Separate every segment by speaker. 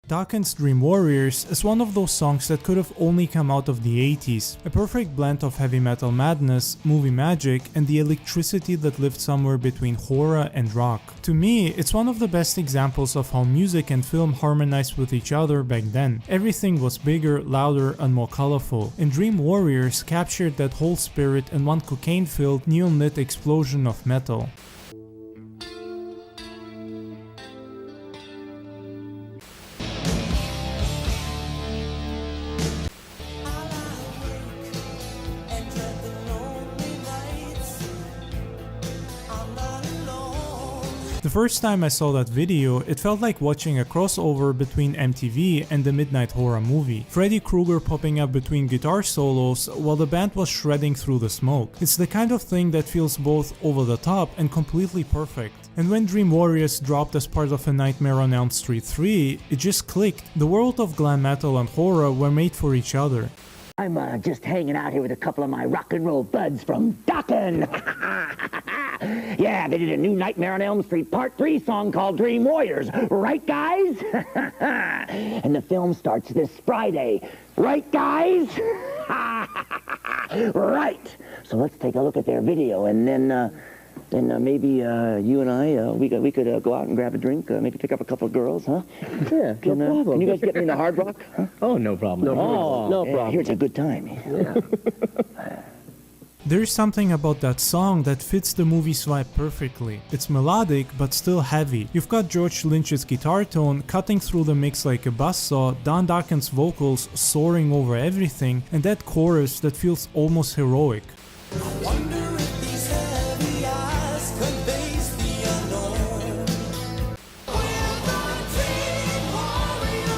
Speaker 1: Dokken's Dream Warriors is one of those songs that could have only come out of the 80s, a perfect blend of heavy metal madness, movie magic, and the electricity that lived somewhere between horror and rock. To me, it's one of the best examples of how music and film harmonized with each other back then. Everything was bigger, louder, and more colorful, and Dream Warriors captured that whole spirit in one cocaine-filled, neon-lit explosion of metal. The first time I saw that video, it felt like watching a crossover between MTV and the Midnight Horror movie. Freddy Krueger popping up between guitar solos while the band was shredding through the smoke. It's the kind of thing that feels both over the top and completely perfect. And when Dream Warriors dropped as part of A Nightmare on Elm Street 3, it just clicked. The world of glam metal and horror were made for each other.
Speaker 2: I'm just hanging out here with a couple of my rock and roll buds from Dokken. Yeah, they did a new Nightmare on Elm Street Part 3 song called Dream Warriors. Right, guys? And the film starts this Friday. Right, guys? Right. So let's take a look at their video, and then maybe you and I, we could go out and grab a drink, maybe pick up a couple of girls, huh?
Speaker 3: Yeah, no problem.
Speaker 2: Can you guys get me into Hard Rock? Huh?
Speaker 3: Oh, no problem. No problem.
Speaker 2: Here's a good time.
Speaker 3: Yeah.
Speaker 1: There's something about that song that fits the movie's vibe perfectly. It's melodic but still heavy. You've got George Lynch's guitar tone cutting through the mix like a buzzsaw, Don Dokken's vocals soaring over everything, and that chorus that feels almost heroic.
Speaker 4: I wonder if these heavy eyes could face the unknown. We're the Dream Warriors.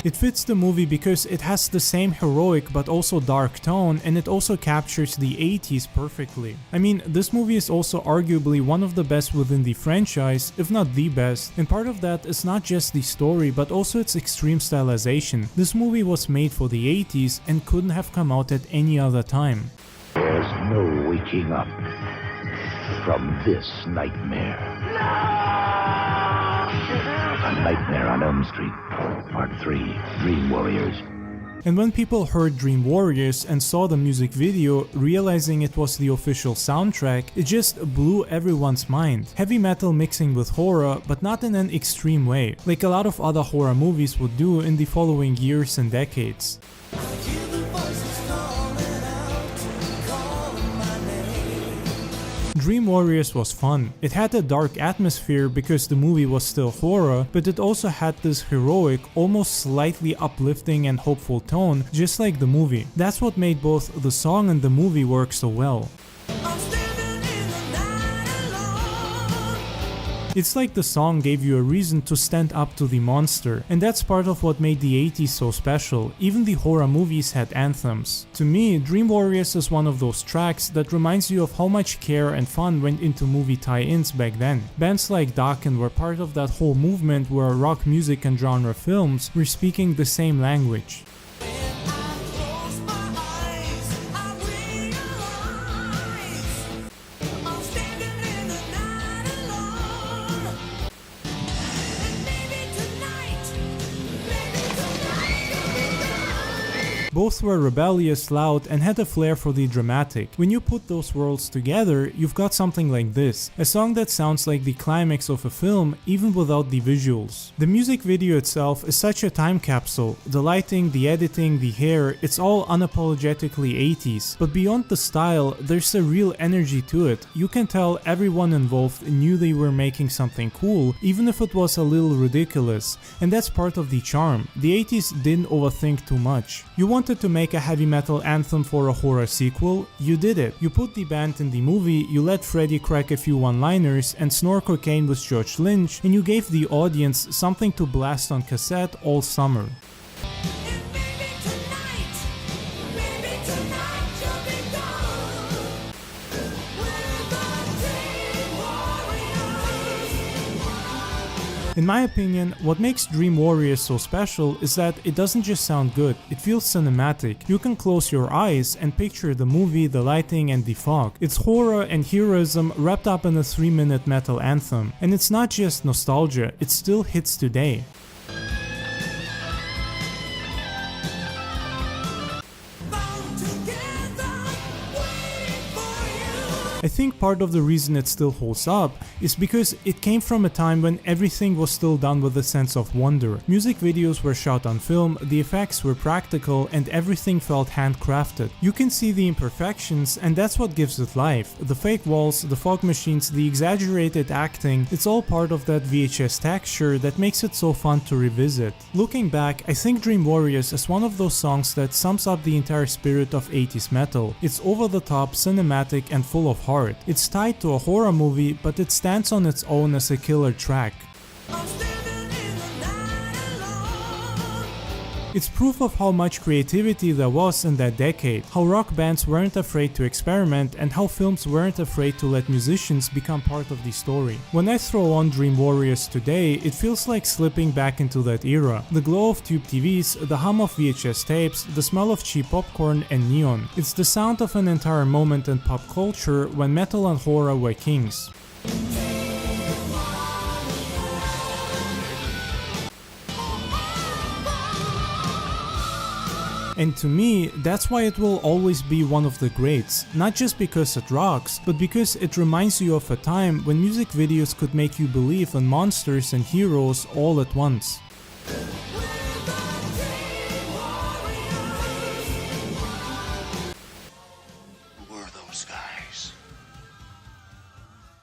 Speaker 1: It fits the movie because it has the same heroic but also dark tone, and it also captures the 80s perfectly. I mean, this movie is also arguably one of the best within the franchise, if not the best, and part of that is not just the story but also its extreme stylization. This movie was made for the 80s and couldn't have come out at any other time.
Speaker 5: There's no waking up from this nightmare. A Nightmare on Elm Street, Part 3, Dream Warriors.
Speaker 1: And when people heard Dream Warriors and saw the music video, realizing it was the official soundtrack, it just blew everyone's mind. Heavy metal mixing with horror, but not in an extreme way, like a lot of other horror movies would do in the following years and decades. Dream Warriors was fun. It had a dark atmosphere because the movie was still horror, but it also had this heroic, almost slightly uplifting and hopeful tone, just like the movie. That's what made both the song and the movie work so well. It's like the song gave you a reason to stand up to the monster, and that's part of what made the 80s so special. Even the horror movies had anthems. To me, Dream Warriors is one of those tracks that reminds you of how much care and fun went into movie tie-ins back then. Bands like Dokken were part of that whole movement where rock music and genre films were speaking the same language. Both were rebellious, loud, and had a flair for the dramatic. When you put those worlds together, you've got something like this, a song that sounds like the climax of a film even without the visuals. The music video itself is such a time capsule. The lighting, the editing, the hair, it's all unapologetically 80s. But beyond the style, there's a real energy to it. You can tell everyone involved knew they were making something cool, even if it was a little ridiculous. And that's part of the charm. The 80s didn't overthink too much. You wanted to make a heavy metal anthem for a horror sequel? You did it. You put the band in the movie, you let Freddy crack a few one-liners and snore cocaine with George Lynch, and you gave the audience something to blast on cassette all summer. In my opinion, what makes Dream Warriors so special is that it doesn't just sound good, it feels cinematic. You can close your eyes and picture the movie, the lighting and the fog. It's horror and heroism wrapped up in a 3-minute metal anthem. And it's not just nostalgia, it still hits today. I think part of the reason it still holds up is because it came from a time when everything was still done with a sense of wonder. Music videos were shot on film, the effects were practical, and everything felt handcrafted. You can see the imperfections, and that's what gives it life. The fake walls, the fog machines, the exaggerated acting, it's all part of that VHS texture that makes it so fun to revisit. Looking back, I think Dream Warriors is one of those songs that sums up the entire spirit of 80s metal. It's over the top, cinematic, and full of heart. It's tied to a horror movie, but it stands on its own as a killer track. It's proof of how much creativity there was in that decade, how rock bands weren't afraid to experiment, and how films weren't afraid to let musicians become part of the story. When I throw on Dream Warriors today, it feels like slipping back into that era. The glow of tube TVs, the hum of VHS tapes, the smell of cheap popcorn and neon. It's the sound of an entire moment in pop culture when metal and horror were kings. And to me, that's why it will always be one of the greats, not just because it rocks, but because it reminds you of a time when music videos could make you believe in monsters and heroes all at once.